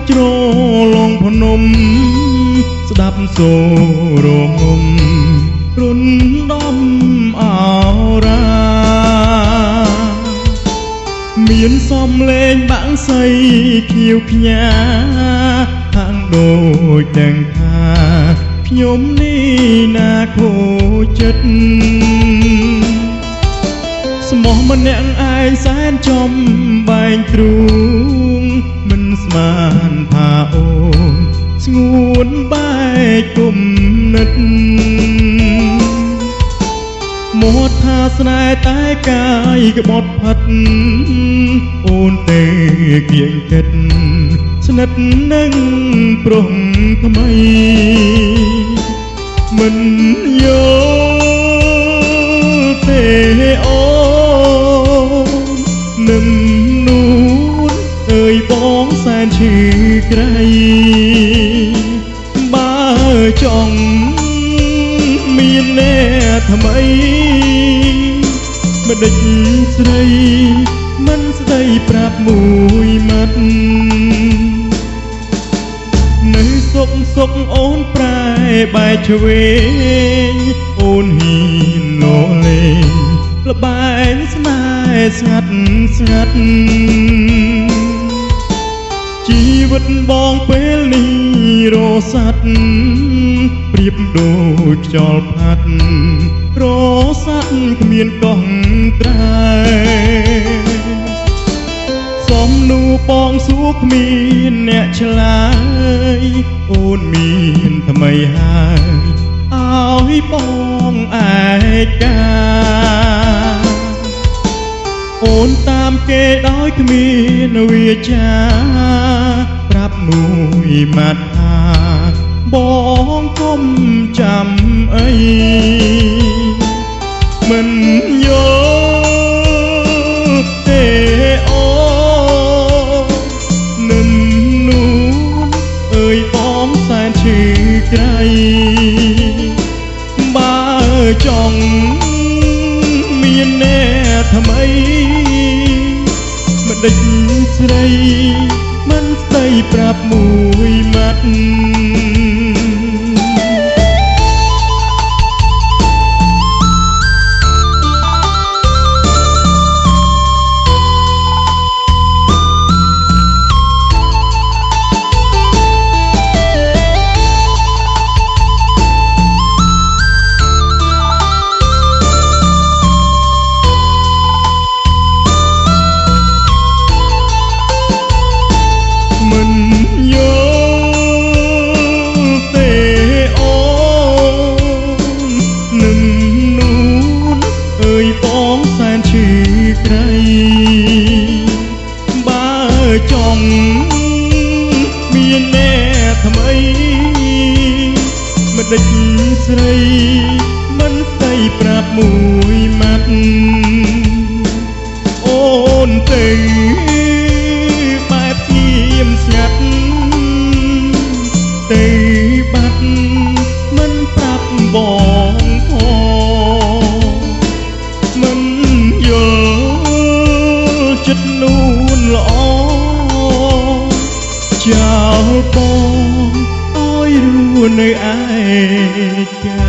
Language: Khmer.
ជ្រលងភ្នំស្ដាប់សូរងំរុនដំអរា មានសំលេងបាក់សៃខៀវខ្ញាខាងដូចទាំងថាខ្ញុំនេះណាខូចចិត្តស្មោះម្នាក់ឯងសែនចំបែងទ្រូងមិនស្មានថាអូនស្ងួនបែកគុំនិតមាត់ថាស្នេហ៍តែកាយក្បត់ផាត់អូនទេគៀងគិតស្និទ្ធនឹងប្រុសថ្មីមិនយល់ទេអូននឹងនួនអើយបងសែនឈឺក្រៃបើចង់មានអ្នកថ្មីម្ដេចស្រីមិនស្ដីប្រាប់មួយម៉ាត់នៅសុកអូនប្រែបែកឆ្វេងអូនហ៊ានលលេងល្បែងស្នេហ៍ស្ងាត់ស្ងាត់ជីវិតបងពេលនេះរសាត់ប្រៀបដូចខ្យល់ផាត់រសាត់គ្មានកោះត្រែសំនួរបងសួរគ្មានអ្នកឆ្លើយអូនមានថ្មីហើយឲ្យបងឯកាអូនតាមគេដោយគ្មានវាចាប្រាប់មួយម៉ាត់ថាបងគុំចាំអីមិនយល់ទេអូនឹងនួនអើយបងសែនឈឺក្រៃបើចង់មានអ្នកថ្មីម្ដេចស្រីមិនស្ដីប្រាប់មួយម៉ាត់បើចង់មានអ្នកថ្មីម្ដេចស្រីមិនស្ដីប្រាប់មួយម៉ាត់អូនទៅបែបស្ងៀមស្ងាត់ទៅបាត់មិនប្រាប់បងផងមិនយល់ចិត្តនួនល្អចោលបងឲ្យរស់នៅឯកា